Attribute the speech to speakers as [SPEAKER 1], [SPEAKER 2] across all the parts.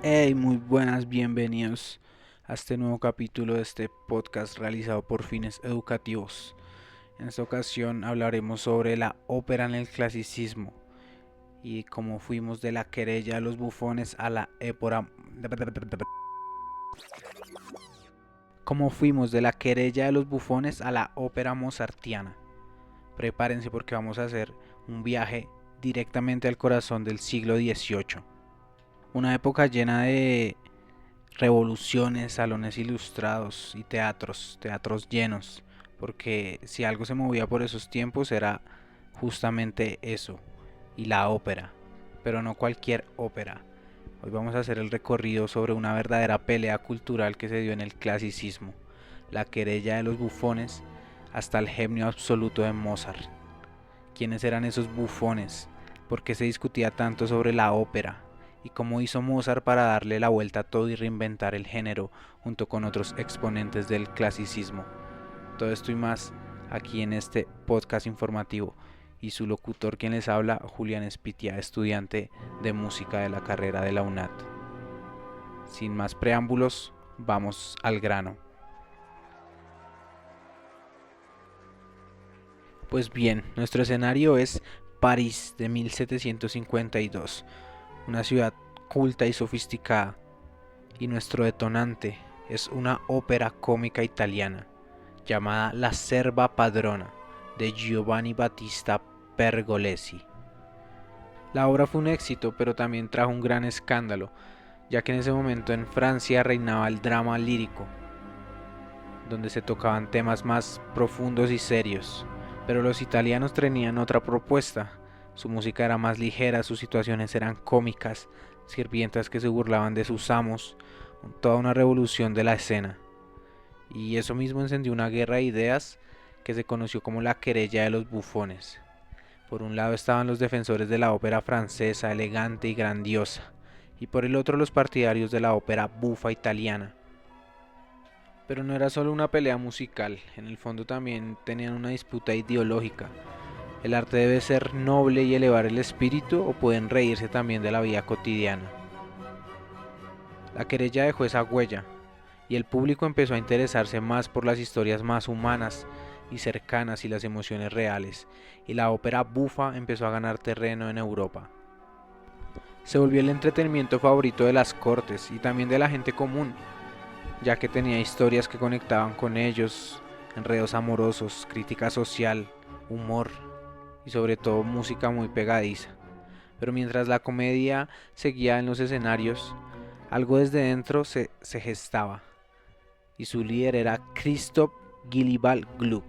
[SPEAKER 1] Hey, muy buenas, bienvenidos a este nuevo capítulo de este podcast realizado por fines educativos. En esta ocasión hablaremos sobre la ópera en el clasicismo y cómo fuimos de la querella de los bufones a la épora. Cómo fuimos de la querella de los bufones a la ópera mozartiana. Prepárense porque vamos a hacer un viaje directamente al corazón del siglo XVIII. Una época llena de revoluciones, salones ilustrados y teatros llenos, porque si algo se movía por esos tiempos era justamente eso, y la ópera, pero no cualquier ópera. Hoy vamos a hacer el recorrido sobre una verdadera pelea cultural que se dio en el clasicismo, la querella de los bufones hasta el genio absoluto de Mozart. ¿Quiénes eran esos bufones? ¿Por qué se discutía tanto sobre la ópera? ¿Y cómo hizo Mozart para darle la vuelta a todo y reinventar el género junto con otros exponentes del clasicismo? Todo esto y más aquí en este podcast informativo. Y su locutor quien les habla, Julián Espitia, estudiante de música de la carrera de la UNAT. Sin más preámbulos, vamos al grano. Pues bien, nuestro escenario es París de 1752, una ciudad culta y sofisticada, y nuestro detonante es una ópera cómica italiana llamada La Serva Padrona de Giovanni Battista Pergolesi. La obra fue un éxito, pero también trajo un gran escándalo, ya que en ese momento en Francia reinaba el drama lírico, donde se tocaban temas más profundos y serios, pero los italianos tenían otra propuesta. Su música era más ligera, sus situaciones eran cómicas, sirvientas que se burlaban de sus amos, toda una revolución de la escena. Y eso mismo encendió una guerra de ideas que se conoció como la querella de los bufones. Por un lado estaban los defensores de la ópera francesa, elegante y grandiosa, y por el otro los partidarios de la ópera bufa italiana. Pero no era solo una pelea musical, en el fondo también tenían una disputa ideológica. ¿El arte debe ser noble y elevar el espíritu o pueden reírse también de la vida cotidiana? La querella dejó esa huella, y el público empezó a interesarse más por las historias más humanas y cercanas y las emociones reales, y la ópera bufa empezó a ganar terreno en Europa. Se volvió el entretenimiento favorito de las cortes y también de la gente común, ya que tenía historias que conectaban con ellos, enredos amorosos, crítica social, humor y sobre todo música muy pegadiza. Pero mientras la comedia seguía en los escenarios, algo desde dentro se gestaba, y su líder era Christoph Willibald Gluck.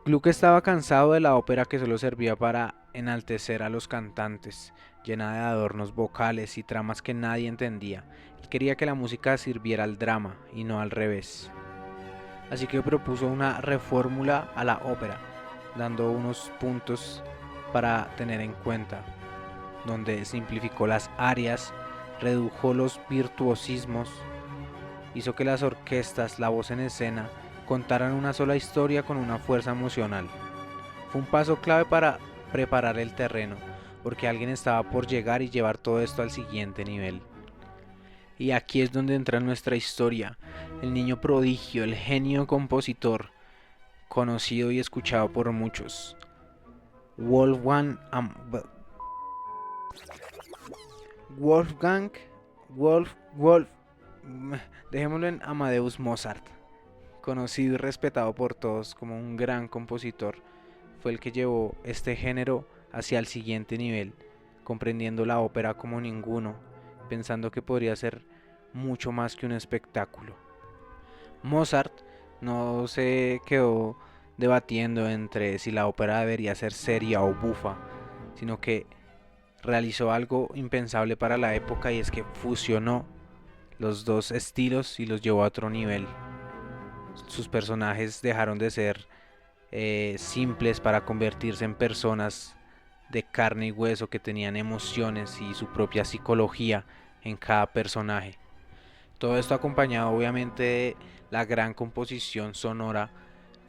[SPEAKER 1] Gluck estaba cansado de la ópera que solo servía para enaltecer a los cantantes, llena de adornos vocales y tramas que nadie entendía. Él quería que la música sirviera al drama y no al revés. Así que propuso una reformula a la ópera, dando unos puntos para tener en cuenta, donde simplificó las arias, redujo los virtuosismos, hizo que las orquestas, la voz en escena, contaran una sola historia con una fuerza emocional. Fue un paso clave para preparar el terreno, porque alguien estaba por llegar y llevar todo esto al siguiente nivel. Y aquí es donde entra nuestra historia, el niño prodigio, el genio compositor, conocido y escuchado por muchos, Wolfgang Wolfgang Wolf Wolf dejémoslo en Amadeus Mozart, conocido y respetado por todos como un gran compositor. Fue el que llevó este género hacia el siguiente nivel, comprendiendo la ópera como ninguno, pensando que podría ser mucho más que un espectáculo. Mozart no se quedó debatiendo entre si la ópera debería ser seria o bufa, sino que realizó algo impensable para la época, y es que fusionó los dos estilos y los llevó a otro nivel. Sus personajes dejaron de ser simples para convertirse en personas de carne y hueso que tenían emociones y su propia psicología en cada personaje. Todo esto acompañado obviamente de la gran composición sonora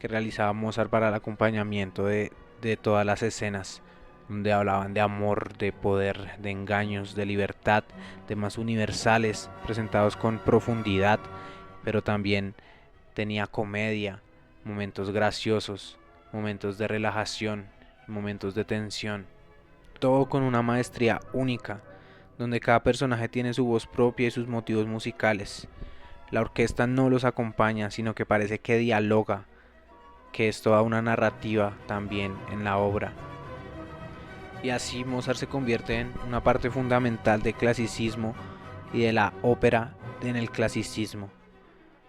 [SPEAKER 1] que realizaba Mozart para el acompañamiento de todas las escenas. donde hablaban de amor, de poder, de engaños, de libertad, temas universales presentados con profundidad, pero también tenía comedia, momentos graciosos, momentos de relajación, momentos de tensión, todo con una maestría única, donde cada personaje tiene su voz propia y sus motivos musicales. La orquesta no los acompaña, sino que parece que dialoga, que es toda una narrativa también en la obra. Y así Mozart se convierte en una parte fundamental del clasicismo y de la ópera en el clasicismo.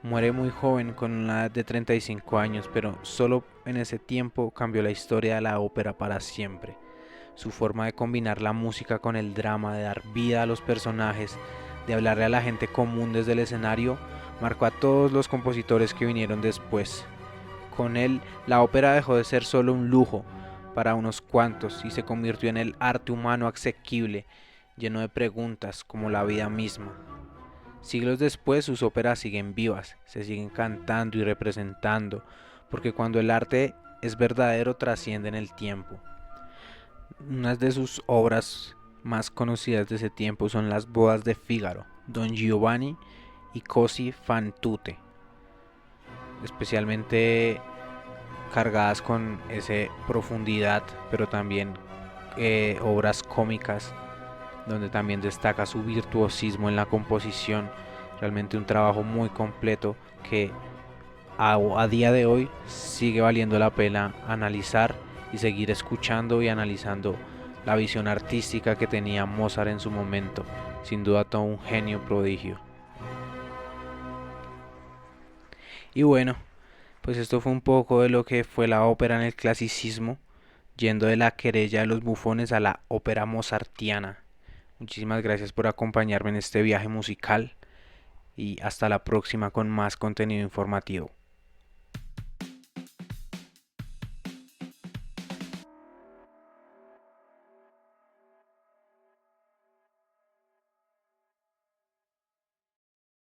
[SPEAKER 1] Muere muy joven, con una edad de 35 años, pero solo en ese tiempo cambió la historia de la ópera para siempre. Su forma de combinar la música con el drama, de dar vida a los personajes, de hablarle a la gente común desde el escenario, marcó a todos los compositores que vinieron después. Con él, la ópera dejó de ser solo un lujo para unos cuantos y se convirtió en el arte humano asequible, lleno de preguntas como la vida misma. Siglos después, sus óperas siguen vivas, se siguen cantando y representando, porque cuando el arte es verdadero trasciende en el tiempo. Unas de sus obras más conocidas de ese tiempo son Las bodas de Fígaro, Don Giovanni y Così fan tutte, especialmente cargadas con esa profundidad, pero también obras cómicas, donde también destaca su virtuosismo en la composición. Realmente un trabajo muy completo que a día de hoy sigue valiendo la pena analizar y seguir escuchando y analizando la visión artística que tenía Mozart en su momento. Sin duda todo un genio prodigio. Y bueno, pues esto fue un poco de lo que fue la ópera en el clasicismo, yendo de la querella de los bufones a la ópera mozartiana. Muchísimas gracias por acompañarme en este viaje musical y hasta la próxima con más contenido informativo.